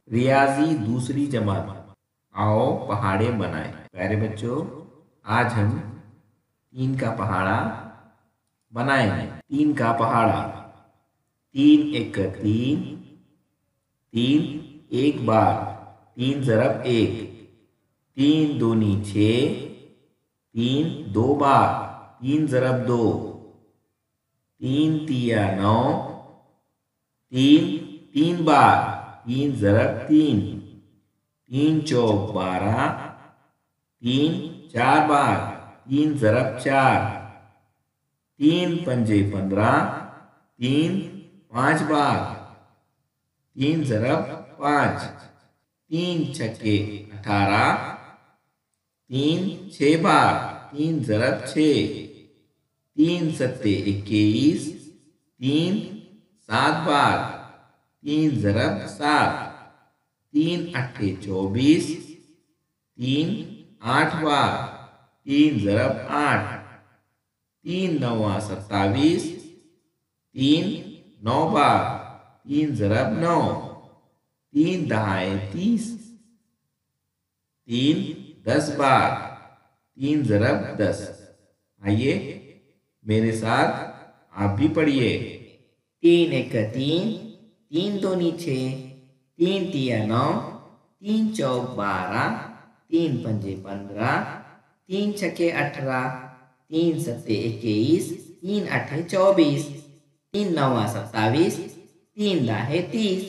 रियाजी दूसरी जमात। आओ पहाड़े बनाए। प्यारे बच्चों, आज हम 3 का पहाड़ा बनाएंगे। 3 का पहाड़ा। 3 एक 3, 3 एक बार, 3 ज़रब 1, 3 दूनी 6, 3 दो बार, 3 ज़रब 2, 3 तिया 9, 3 3 बार, 3 ज़रब 3, 3 चौक 12, 3 4 बार, 3 ज़रब 4, 3 पंजे 15, 3 5 बार, 3 ज़रब 5, 3 छक्के 18, 3 6 बार, 3 ज़रब 6, 3 सत्ते 21, 3 7 बार, 3 ज़रब 7, 3 अट्ठे 24, 3 8 बार, 3 ज़रब 8, 3 नवा 27, 3 9 बार, 3 ज़रब 9, 3 दहाए 30, 3 10 बार, 3 ज़रब 10। आइए मेरे साथ आप भी पढ़िए। 3 एक 3, 3 दूनी 6, 3 तिया 9, 3 चौक 12, 3 पंजे 15, 3 छक्के 18, 3 सत्ते 21, 3 अट्ठे 24, 3 नवा 27, 3 दाहे 30।